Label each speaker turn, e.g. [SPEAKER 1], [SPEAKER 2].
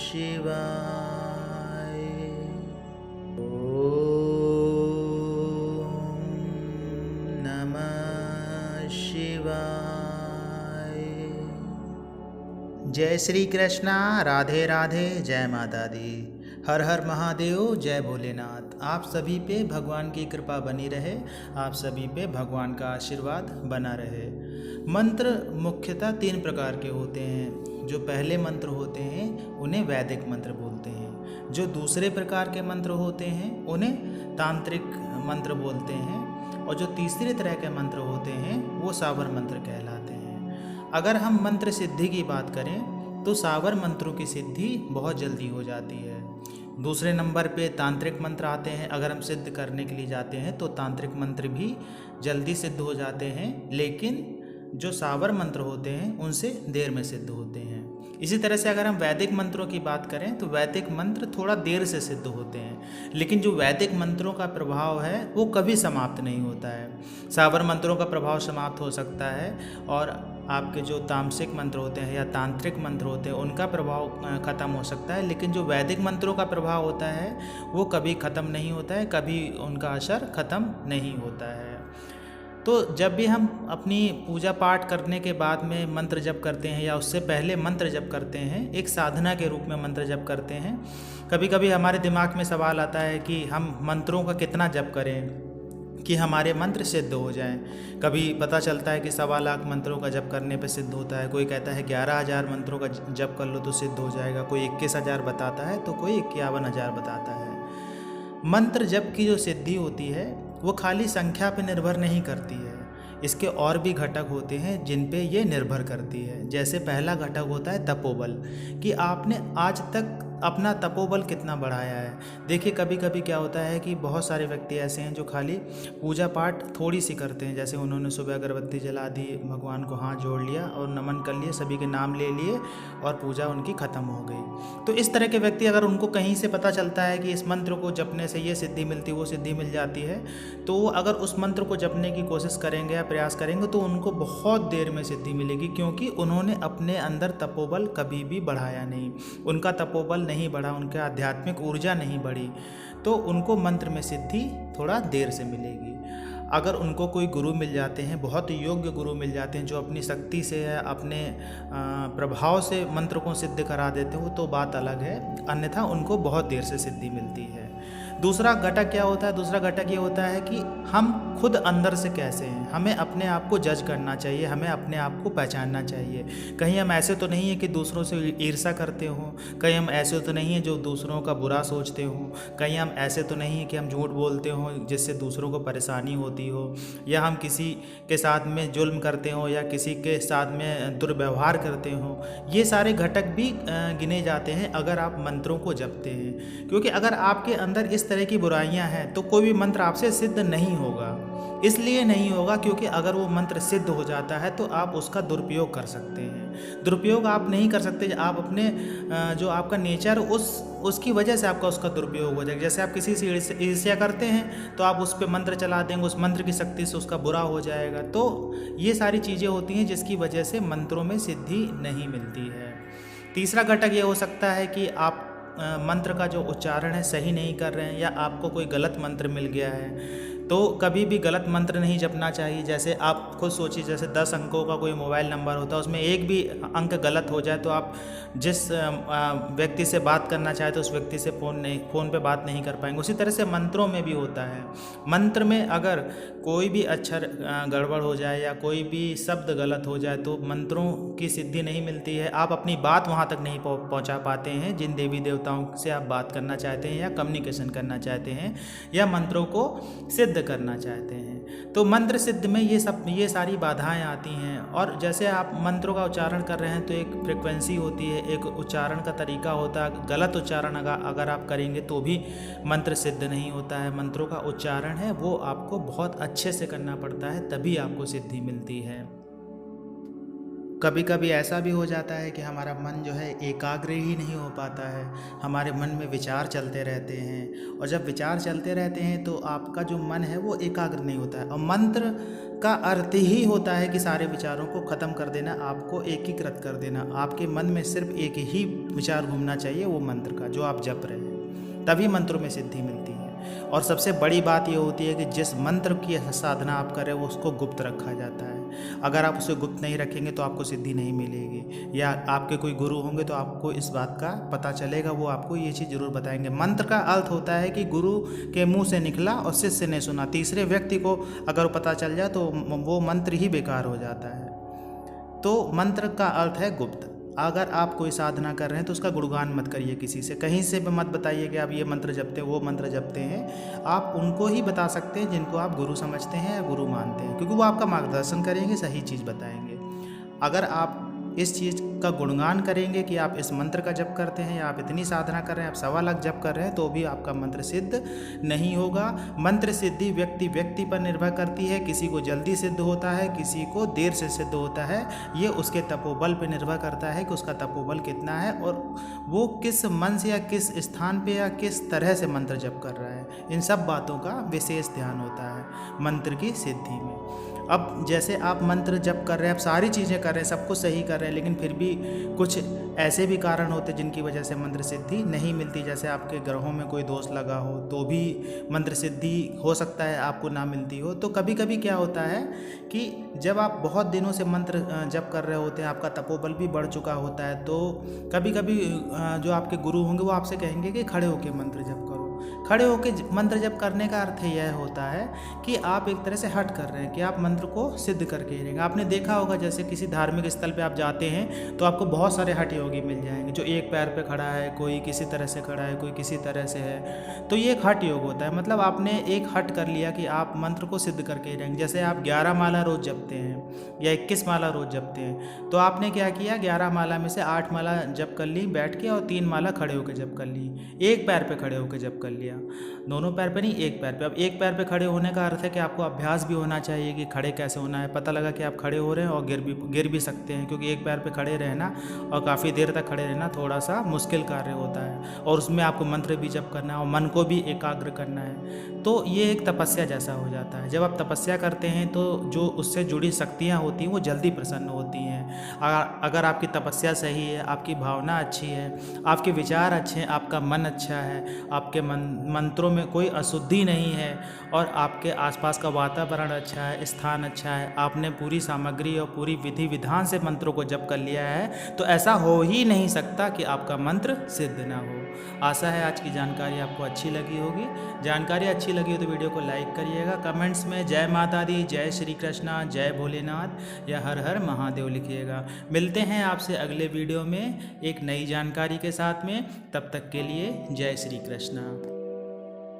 [SPEAKER 1] शिवाय। ओम नमः शिवाय। जय श्री कृष्णा, राधे राधे, जय माता दी। हर हर महादेव, जय भोलेनाथ। आप सभी पे भगवान की कृपा बनी रहे, आप सभी पे भगवान का आशीर्वाद बना रहे। मंत्र मुख्यतः 3 प्रकार के होते हैं। जो पहले मंत्र होते हैं उन्हें वैदिक मंत्र बोलते हैं। जो दूसरे प्रकार के मंत्र होते हैं उन्हें तांत्रिक मंत्र बोलते हैं। और जो तीसरे तरह के मंत्र होते हैं वो सावर मंत्र कहलाते हैं। अगर हम मंत्र सिद्धि की बात करें तो सावर मंत्रों की सिद्धि बहुत जल्दी हो जाती है। दूसरे नंबर पे तांत्रिक मंत्र आते हैं। अगर हम सिद्ध करने के लिए जाते हैं तो तांत्रिक मंत्र भी जल्दी सिद्ध हो जाते हैं, लेकिन जो सावर मंत्र होते हैं उनसे देर में सिद्ध होते हैं। इसी तरह से अगर हम वैदिक मंत्रों की बात करें तो वैदिक मंत्र थोड़ा देर से सिद्ध होते हैं, लेकिन जो वैदिक मंत्रों का प्रभाव है वो कभी समाप्त नहीं होता है। सावर मंत्रों का प्रभाव समाप्त हो सकता है और आपके जो तामसिक मंत्र होते हैं या तांत्रिक मंत्र होते हैं उनका प्रभाव ख़त्म हो सकता है, लेकिन जो वैदिक मंत्रों का प्रभाव होता है वो कभी ख़त्म नहीं होता है, कभी उनका असर ख़त्म नहीं होता है। तो जब भी हम अपनी पूजा पाठ करने के बाद में मंत्र जप करते हैं या उससे पहले मंत्र जप करते हैं, एक साधना के रूप में मंत्र जप करते हैं, कभी कभी हमारे दिमाग में सवाल आता है कि हम मंत्रों का कितना जप करें कि हमारे मंत्र सिद्ध हो जाएं। कभी पता चलता है कि 1.25 लाख मंत्रों का जप करने पे सिद्ध होता है, कोई कहता है 11,000 मंत्रों का जप कर लो तो सिद्ध हो जाएगा, कोई 21,000 बताता है तो कोई 51,000 बताता है। मंत्र जप की जो सिद्धि होती है वो खाली संख्या पे निर्भर नहीं करती है, इसके और भी घटक होते हैं जिन पे ये निर्भर करती है। जैसे पहला घटक होता है तपोबल, कि आपने आज तक अपना तपोबल कितना बढ़ाया है। देखिए कभी कभी क्या होता है कि बहुत सारे व्यक्ति ऐसे हैं जो खाली पूजा पाठ थोड़ी सी करते हैं, जैसे उन्होंने सुबह अगरबत्ती जला दी, भगवान को हाथ जोड़ लिया और नमन कर लिए, सभी के नाम ले लिए और पूजा उनकी ख़त्म हो गई। तो इस तरह के व्यक्ति अगर उनको कहीं से पता चलता है कि इस मंत्र को जपने से ये सिद्धि मिलती, वो सिद्धि मिल जाती है, तो वो अगर उस मंत्र को जपने की कोशिश करेंगे या प्रयास करेंगे तो उनको बहुत देर में सिद्धि मिलेगी, क्योंकि उन्होंने अपने अंदर तपोबल कभी भी बढ़ाया नहीं, उनका तपोबल नहीं बढ़ा, उनके आध्यात्मिक ऊर्जा नहीं बढ़ी, तो उनको मंत्र में सिद्धि थोड़ा देर से मिलेगी। अगर उनको कोई गुरु मिल जाते हैं, बहुत योग्य गुरु मिल जाते हैं जो अपनी शक्ति से या अपने प्रभाव से मंत्र को सिद्ध करा देते हो तो बात अलग है, अन्यथा उनको बहुत देर से सिद्धि मिलती है। दूसरा घटक क्या होता है? दूसरा घटक ये होता है कि हम खुद अंदर से कैसे हैं। हमें अपने आप को जज करना चाहिए, हमें अपने आप को पहचानना चाहिए। कहीं हम ऐसे तो नहीं हैं कि दूसरों से ईर्ष्या करते हों, कहीं हम ऐसे तो नहीं हैं जो दूसरों का बुरा सोचते हों, कहीं हम ऐसे तो नहीं हैं कि हम झूठ बोलते हों जिससे दूसरों को परेशानी होती हो, या हम किसी के साथ में जुल्म करते हों या किसी के साथ में दुर्व्यवहार करते हों। ये सारे घटक भी गिने जाते हैं अगर आप मंत्रों को जपते हैं, क्योंकि अगर आपके अंदर इस तरह की बुराइयां हैं तो कोई भी मंत्र आपसे सिद्ध नहीं होगा। इसलिए नहीं होगा क्योंकि अगर वो मंत्र सिद्ध हो जाता है तो आप उसका दुरुपयोग कर सकते हैं। दुरुपयोग आप नहीं कर सकते, आप अपने जो आपका नेचर उसकी वजह से आपका उसका दुरुपयोग हो जाएगा। जैसे आप किसी से ईर्ष्या करते हैं तो आप उस पर मंत्र चला देंगे, उस मंत्र की शक्ति से उसका बुरा हो जाएगा। तो ये सारी चीज़ें होती हैं जिसकी वजह से मंत्रों में सिद्धि नहीं मिलती है। तीसरा घटक ये हो सकता है कि आप मंत्र का जो उच्चारण है सही नहीं कर रहे हैं, या आपको कोई गलत मंत्र मिल गया है। तो कभी भी गलत मंत्र नहीं जपना चाहिए। जैसे आप खुद सोचिए, जैसे 10 अंकों का कोई मोबाइल नंबर होता है, उसमें एक भी अंक गलत हो जाए तो आप जिस व्यक्ति से बात करना चाहे तो उस व्यक्ति से फ़ोन पे बात नहीं कर पाएंगे। उसी तरह से मंत्रों में भी होता है। मंत्र में अगर कोई भी अक्षर गड़बड़ हो जाए या कोई भी शब्द गलत हो जाए तो मंत्रों की सिद्धि नहीं मिलती है। आप अपनी बात वहाँ तक नहीं पहुँचा पाते हैं जिन देवी देवताओं से आप बात करना चाहते हैं या कम्युनिकेशन करना चाहते हैं या मंत्रों को सिद्ध करना चाहते हैं। तो मंत्र सिद्ध में ये सारी बाधाएं आती हैं। और जैसे आप मंत्रों का उच्चारण कर रहे हैं तो एक फ्रिक्वेंसी होती है, एक उच्चारण का तरीका होता है। गलत उच्चारण अगर आप करेंगे तो भी मंत्र सिद्ध नहीं होता है। मंत्रों का उच्चारण है वो आपको बहुत अच्छे से करना पड़ता है, तभी आपको सिद्धि मिलती है। कभी कभी ऐसा भी हो जाता है कि हमारा मन जो है एकाग्र ही नहीं हो पाता है, हमारे मन में विचार चलते रहते हैं, और जब विचार चलते रहते हैं तो आपका जो मन है वो एकाग्र नहीं होता है। और मंत्र का अर्थ ही होता है कि सारे विचारों को ख़त्म कर देना, आपको एकीकृत कर देना। आपके मन में सिर्फ एक ही विचार घूमना चाहिए, वो मंत्र का जो आप जप रहे हैं, तभी मंत्रों में सिद्धि मिलती है। और सबसे बड़ी बात ये होती है कि जिस मंत्र की साधना आप कर रहे हो उसको गुप्त रखा जाता है। अगर आप उसे गुप्त नहीं रखेंगे तो आपको सिद्धि नहीं मिलेगी, या आपके कोई गुरु होंगे तो आपको इस बात का पता चलेगा, वो आपको ये चीज़ ज़रूर बताएंगे। मंत्र का अर्थ होता है कि गुरु के मुंह से निकला और शिष्य ने सुना, तीसरे व्यक्ति को अगर पता चल जाए तो वो मंत्र ही बेकार हो जाता है। तो मंत्र का अर्थ है गुप्त। अगर आप कोई साधना कर रहे हैं तो उसका गुणगान मत करिए किसी से, कहीं से भी मत बताइए कि आप ये मंत्र जपते हैं वो मंत्र जपते हैं। आप उनको ही बता सकते हैं जिनको आप गुरु समझते हैं या गुरु मानते हैं, क्योंकि वो आपका मार्गदर्शन करेंगे, सही चीज़ बताएंगे। अगर आप इस चीज़ का गुणगान करेंगे कि आप इस मंत्र का जप करते हैं या आप इतनी साधना कर रहे हैं, आप 1.25 लाख जप कर रहे हैं, तो भी आपका मंत्र सिद्ध नहीं होगा। मंत्र सिद्धि व्यक्ति पर निर्भर करती है, किसी को जल्दी सिद्ध होता है, किसी को देर से सिद्ध होता है। ये उसके तपोबल पर निर्भर करता है कि उसका तपोबल कितना है और वो किस मन से या किस स्थान पर या किस तरह से मंत्र जप कर रहा है। इन सब बातों का विशेष ध्यान होता है मंत्र की सिद्धि में। अब जैसे आप मंत्र जप कर रहे हैं, आप सारी चीज़ें कर रहे हैं, सब कुछ सही कर रहे हैं, लेकिन फिर भी कुछ ऐसे भी कारण होते हैं जिनकी वजह से मंत्र सिद्धि नहीं मिलती। जैसे आपके ग्रहों में कोई दोष लगा हो तो भी मंत्र सिद्धि हो सकता है आपको ना मिलती हो। तो कभी कभी क्या होता है कि जब आप बहुत दिनों से मंत्र जप कर रहे होते हैं, आपका तपोबल भी बढ़ चुका होता है, तो कभी कभी जो आपके गुरु होंगे वो आपसे कहेंगे कि खड़े होकर मंत्र जप करो। खड़े होकर मंत्र जप करने का अर्थ यह होता है कि आप एक तरह से हट कर रहे हैं, कि आप मंत्र को सिद्ध करके ही रहेंगे। आपने देखा होगा जैसे किसी धार्मिक स्थल पे आप जाते हैं तो आपको बहुत सारे हठ योगी मिल जाएंगे, जो एक पैर पे खड़ा है, कोई किसी तरह से खड़ा है, कोई किसी तरह से है। तो ये एक हठ योग होता है, मतलब आपने एक हट कर लिया कि आप मंत्र को सिद्ध करके ही रहेंगे। जैसे आप 11 माला रोज़ जपते हैं या 21 माला रोज़ जपते हैं, तो आपने क्या किया, 11 माला में से 8 माला जप कर ली बैठ के और 3 माला खड़े होकर जप कर ली, एक पैर पे खड़े होकर जप कर लिया, दोनों पैर पे नहीं, एक पैर पे। अब एक पैर पे खड़े होने का अर्थ है कि आपको अभ्यास भी होना चाहिए कि खड़े कैसे होना है। पता लगा कि आप खड़े हो रहे हैं और गिर भी सकते हैं, क्योंकि एक पैर पे खड़े रहना और काफ़ी देर तक खड़े रहना थोड़ा सा मुश्किल कार्य होता है, और उसमें आपको मंत्र भी जप करना है और मन को भी एकाग्र करना है। तो ये एक तपस्या जैसा हो जाता है। जब आप तपस्या करते हैं तो जो उससे जुड़ी शक्तियाँ होती हैं वो जल्दी प्रसन्न होती हैं। अगर आपकी तपस्या सही है, आपकी भावना अच्छी है, आपके विचार अच्छे हैं, आपका मन अच्छा है, आपके मंत्रों में कोई अशुद्धि नहीं है और आपके आसपास का वातावरण अच्छा है, स्थान अच्छा है, आपने पूरी सामग्री और पूरी विधि विधान से मंत्रों को जप कर लिया है, तो ऐसा हो ही नहीं सकता कि आपका मंत्र सिद्ध ना हो। आशा है आज की जानकारी आपको अच्छी लगी होगी। जानकारी अच्छी लगी हो तो वीडियो को लाइक करिएगा, कमेंट्स में जय माता दी, जय श्री कृष्णा, जय भोलेनाथ या हर हर महादेव लिखिएगा। मिलते हैं आपसे अगले वीडियो में एक नई जानकारी के साथ में, तब तक के लिए जय श्री कृष्णा।